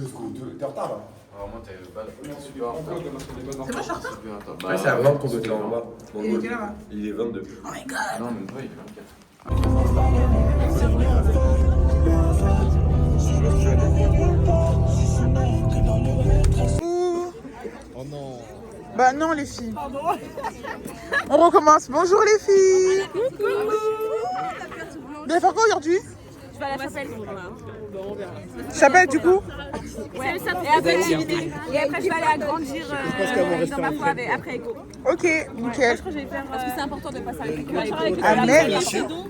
T'es en retard là. Alors moi t'es pas super en retard. C'est moi, je suis en retard. Ouais, c'est à 20 qu'on doit en bas. Il est quelle heure là? Il est 22. Oh my god. Non même pas, il est 24. Oh non. Bah non les filles. On recommence. Bonjour les filles. Vous allez faire quoi aujourd'hui? Je vais à la chapelle. Chapelle du coup? Ouais, et après, je vais aller à Grandir dans ma foi après Echo. Ok, nickel. Je crois que je vais faire. Parce que c'est important de passer avec Echo. Amen.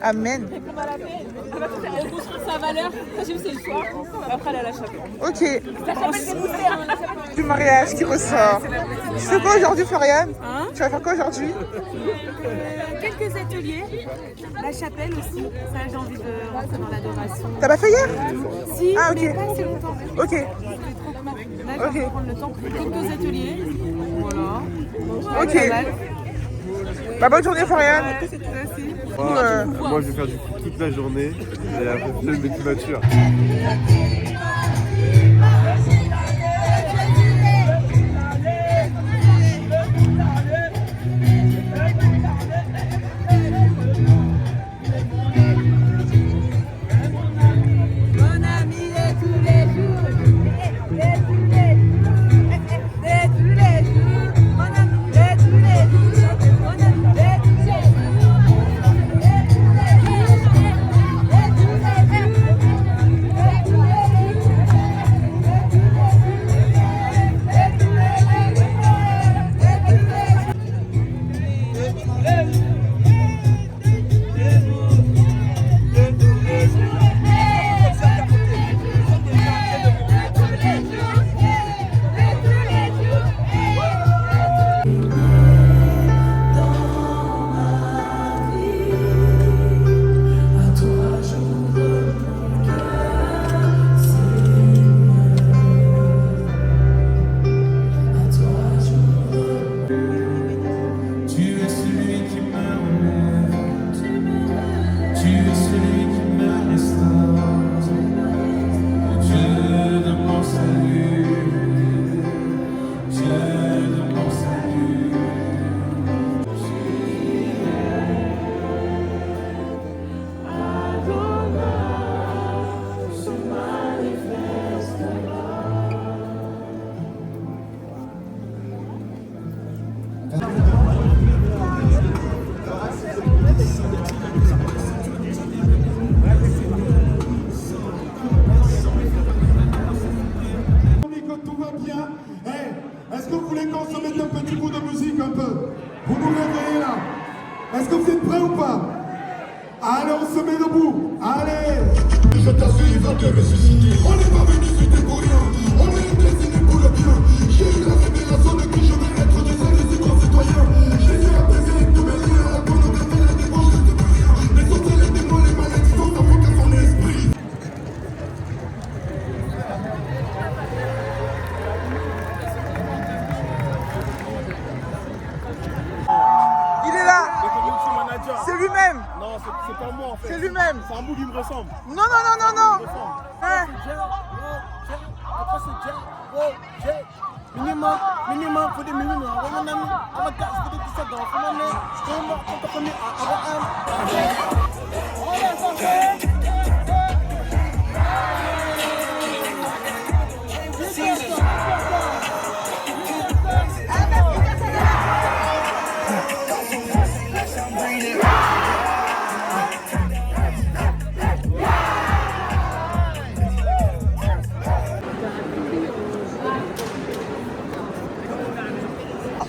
Amen. Elle va construire sa valeur. J'ai vu c'est le soir. Après, elle est à la chapelle. Ok. La chapelle, c'est poussé, hein, la chapelle. Du mariage qui ressort. Tu fais quoi aujourd'hui Florian? Hein? Tu vas faire quoi aujourd'hui? Quelques ateliers. La chapelle aussi. Ça, j'ai envie de rentrer dans l'adoration. T'as pas fait hier? Si, Ah, ok. mais pas assez longtemps. Ok. Là, je vais prendre le temps pour quelques ateliers. Voilà. Ok. Bah bonne journée Florian. Moi, je vais faire du foot toute la journée. J'ai un peu de motivation. Est-ce que vous voulez qu'on se mette un petit bout de musique un peu? Vous nous réveillez là? Est-ce que vous êtes prêts ou pas? Allez, on se met debout. Allez! Je t'assure, va te ressusciter. On n'est pas venu citer pour rien. On est destiné pour le bien. J'ai eu la révélation de qui je vais être. Des amis et concitoyens. Jésus a baisé tous mes liens. La pornographie, la débauche, je ne peux rien. Les autres, les démons, les malédictions, ça faut qu'à son esprit. Il est là. C'est lui-même. Non, c'est pas moi en fait. C'est lui-même. C'est un bout qui me ressemble. Non, non, non, non, non. Hein? Après c'est Jack, minimum, faut des minimums. On va gaz, faut des 17 ans.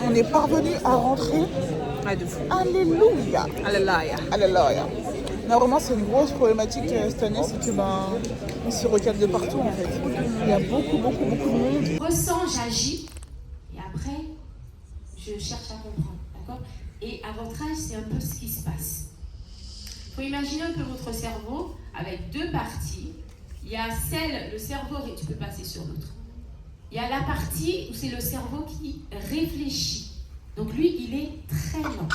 On est parvenu à rentrer. Alléluia. Alléluia. Alléluia. Non, vraiment, c'est une grosse problématique cette année, c'est que on se recale de partout en fait. Il y a beaucoup de monde. Je ressens, j'agis, et après, je cherche à comprendre, d'accord? Et à votre âge, c'est un peu ce qui se passe. Il faut imaginer un peu votre cerveau avec deux parties. Il y a le cerveau, tu peux passer sur l'autre. Il y a la partie où c'est le cerveau qui réfléchit. Donc lui, il est très lent.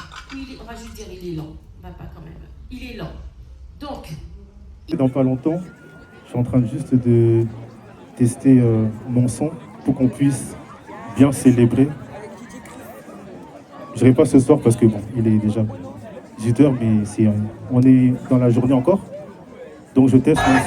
On va juste dire il est lent. On va pas quand même. Il est lent. Donc... Dans pas longtemps, je suis en train juste de tester mon son pour qu'on puisse bien célébrer. Je n'irai pas ce soir parce que bon, il est déjà 18h, mais on est dans la journée encore. Donc je teste mon son.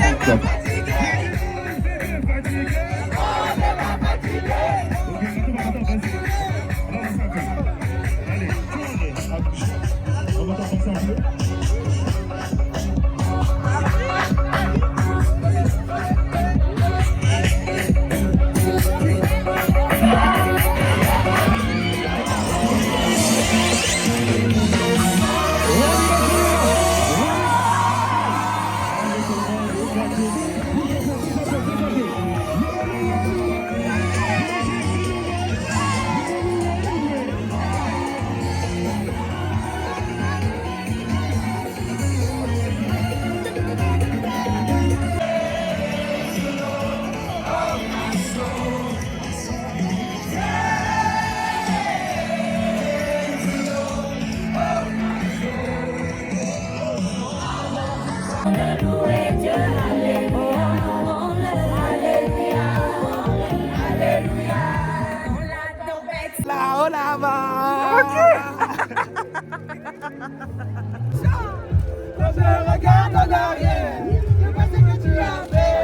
Là-haut, là-bas. Ok. Quand je regarde en arrière, je vois ce que tu as fait.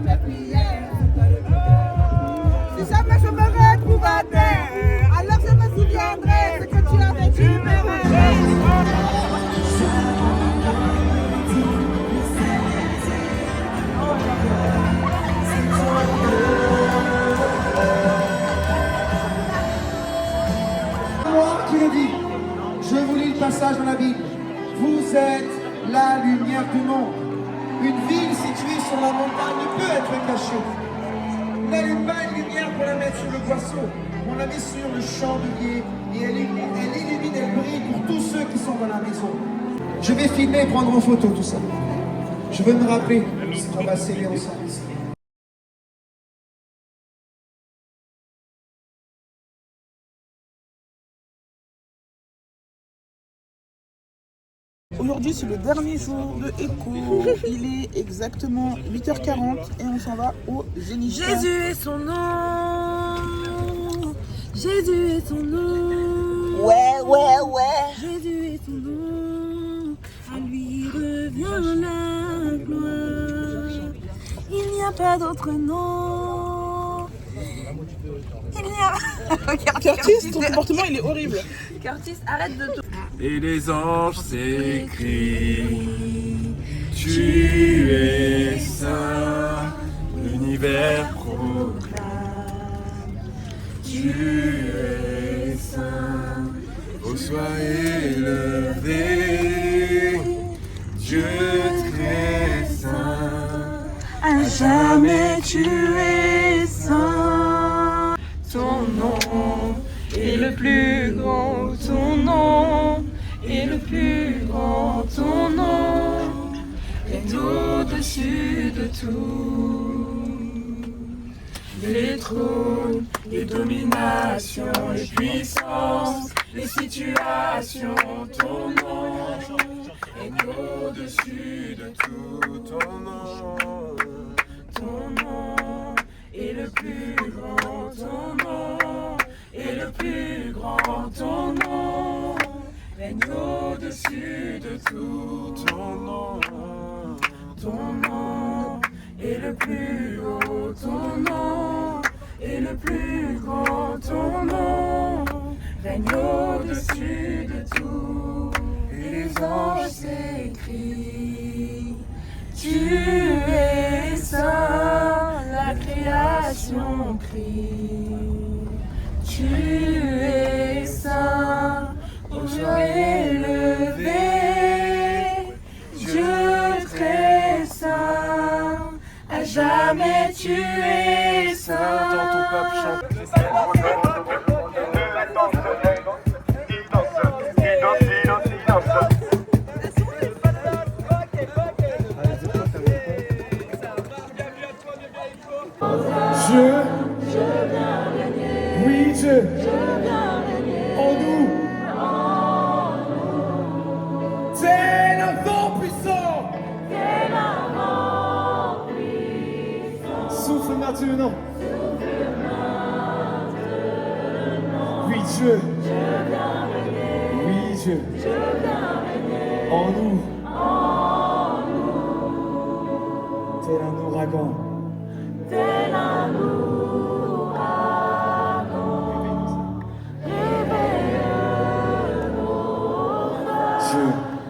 Mes prières. Si jamais je me retrouve à terre, alors je me souviendrai ce que tu as fait, tu me verrais. Qui le dit? Je vous lis le passage dans la Bible. Vous êtes la lumière du monde. Une ville située sur la montagne ne peut être cachée. On n'allume pas une lumière pour la mettre sur le boisseau. On la met sur le chandelier et elle illumine, elle brille pour tous ceux qui sont dans la maison. Je vais filmer et prendre en photo tout ça. Je veux me rappeler ce qu'on va sceller ensemble ici. Aujourd'hui, c'est le dernier jour de Echo. Il est exactement 8h40 et on s'en va au Zénith. Jésus est son nom. Jésus est son nom. Ouais, ouais, ouais. Jésus est son nom. À lui revient la gloire. Il n'y a pas d'autre nom. Il n'y a... Regarde, Curtis, ton comportement, il est horrible. Curtis, arrête de tout. Et les anges s'écrient, tu es saint, l'univers proclame, tu es saint, ô sois élevé, Dieu très saint, à jamais tu es saint. Ton nom est le plus grand, ton nom est le plus grand, ton nom est au-dessus de tout. Les trônes, les dominations, les puissances, les situations, ton nom est au-dessus de tout. Ton nom est le plus grand, ton nom est le plus grand, ton nom règne au-dessus de tout. Ton nom est le plus haut, ton nom est le plus grand, ton nom règne au-dessus de tout. Et les anges s'écrient, tu es saint, la création crie. Tu es saint, ô Dieu élevé, Dieu très saint, à jamais tu es saint. Dans ton peuple chante. Dieu, oui Dieu, en nous, tel un vent puissant, sous Oui, Dieu. Oui, Dieu. En nous. Tel un ouragan. Tel un ouragan,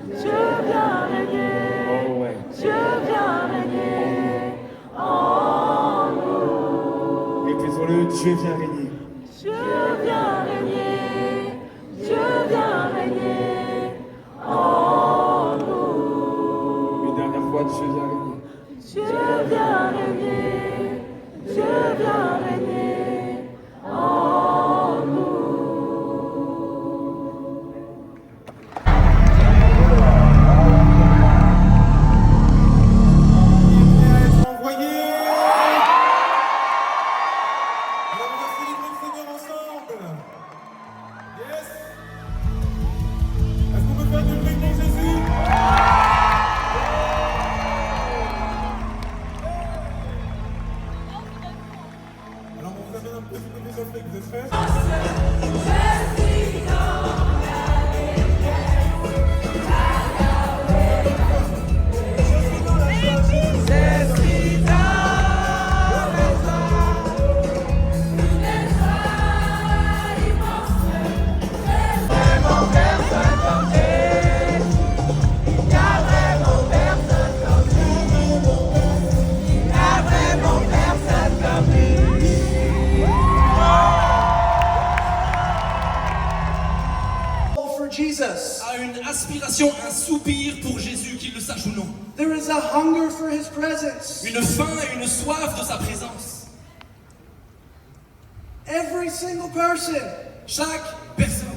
Dieu vient régner, Oh ouais. Dieu vient régner en nous. Répétons-le, Dieu vient régner. Dieu vient régner, Dieu vient régner en nous. Une dernière fois, Dieu vient régner. Dieu vient régner, Dieu vient régner en nous. Envoyé. Alors on va célébrer le Seigneur ensemble. Yes. Est-ce qu'on peut faire du bruit pour Jésus? Alors on vous amène un petit peu des Afriques, vous êtes prêts? Jesus. A une aspiration, un soupir pour Jésus, qu'il le sache ou non. There is a hunger for his presence. Une faim et une soif de sa présence. Every single person. Chaque personne.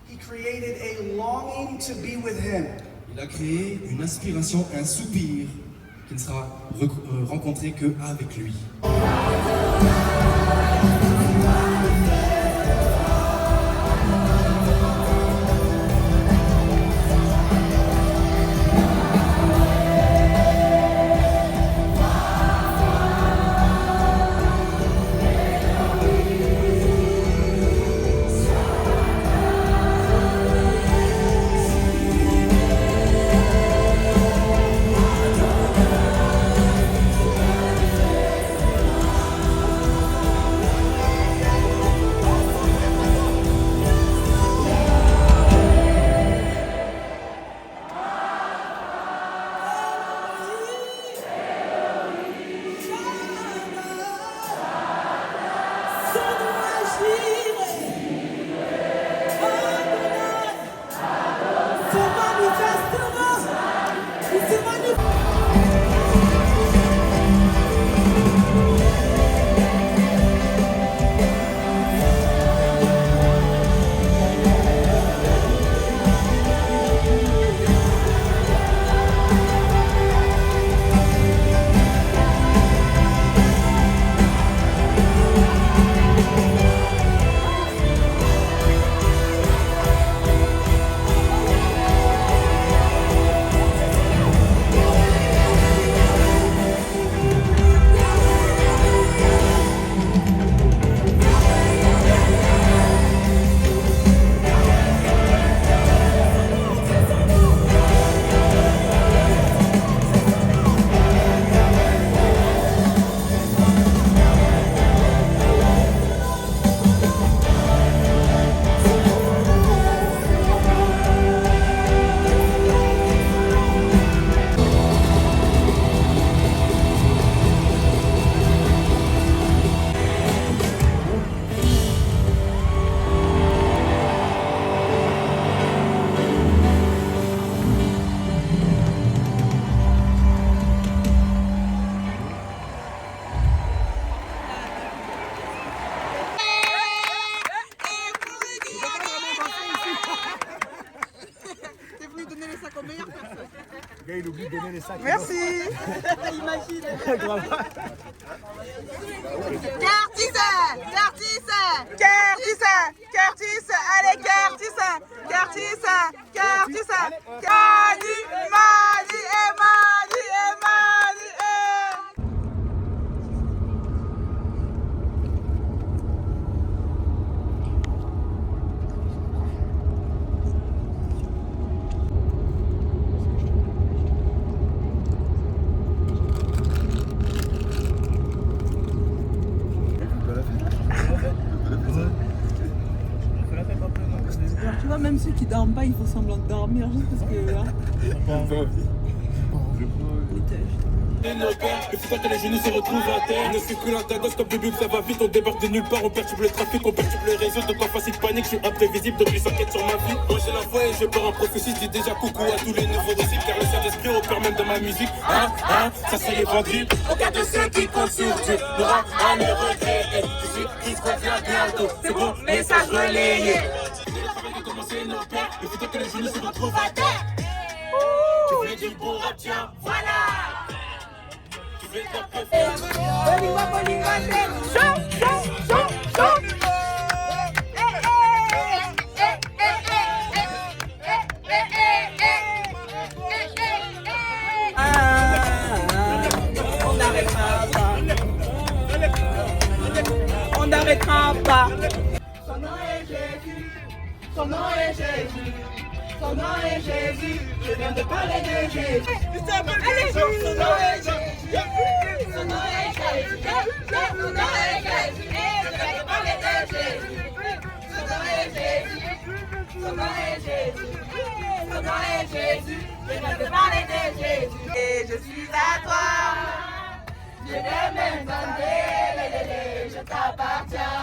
He created a longing to be with him. Il a créé une aspiration, un soupir qui ne sera rencontré que avec lui. Il oublie de donner les sacs. Merci. Imagine. Curtis, allez Curtis. Madi. même ceux qui dorment pas, ils font semblant de dormir juste parce que là. Le putain que les genoux se retrouvent à terre. On ne fait que l'interdose comme bébé, ça va vite. On débarque de nulle part, on perturbe le trafic, on perturbe les réseaux. Donc en face il panique, je suis imprévisible, donc ils s'inquiètent sur ma vie. Moi j'ai la foi et je pars en prophétie. Je dis déjà coucou à tous les nouveaux disciples, car le Saint-Esprit opère même dans ma musique. Ça serait les vendus. Aucun de ceux qui comptent sur Dieu n'aura à le regretter. Je suis Christ revient bientôt, c'est bon, message relayé. Le putain que les genoux se retrouvent à terre. Tu voulais du bon rap, tiens, voilà. On n'arrêtera pas. Son nom est Jésus, son nom est Jésus, son nom est Jésus. Je viens de parler de Jésus. Allez, son nom est Jésus, son nom est Jésus, son nom est Jésus. Je viens de parler de Jésus. Son nom est Jésus, son nom est Jésus, son nom est Jésus. Je viens de parler de Jésus. Et je suis à toi. Je t'aime, je t'appartiens.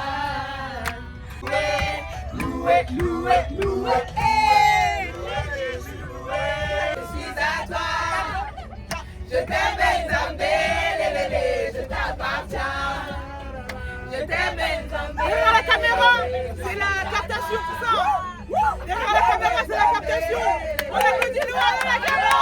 Loué, loué, loué, Jésus, loué. Je suis à toi. Je t'aime, je t'appartiens. Je t'aime, derrière la caméra, c'est la captation, tout ça. Derrière la caméra, c'est la captation. On applaudit nous à la caméra.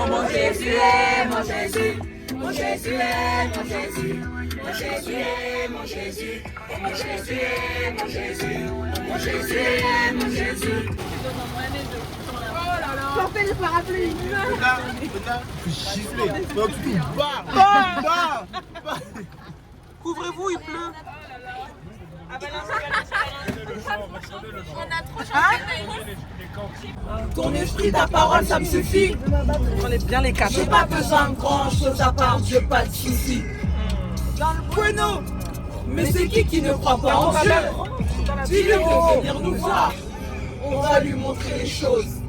Mon Jésus est mon Jésus, mon Jésus est mon Jésus, mon Jésus est mon Jésus, mon Jésus est mon Jésus, mon Jésus est mon Jésus. Sortez les parapluies. Couvrez-vous, il pleut. Ton esprit, ta parole, ça me suffit. On est bien les quatre. J'ai pas besoin de grand chose à part Dieu, pas de soucis. Bueno. Mais c'est qui ne croit pas en Dieu? Dis-lui de venir nous voir. On va lui montrer les choses.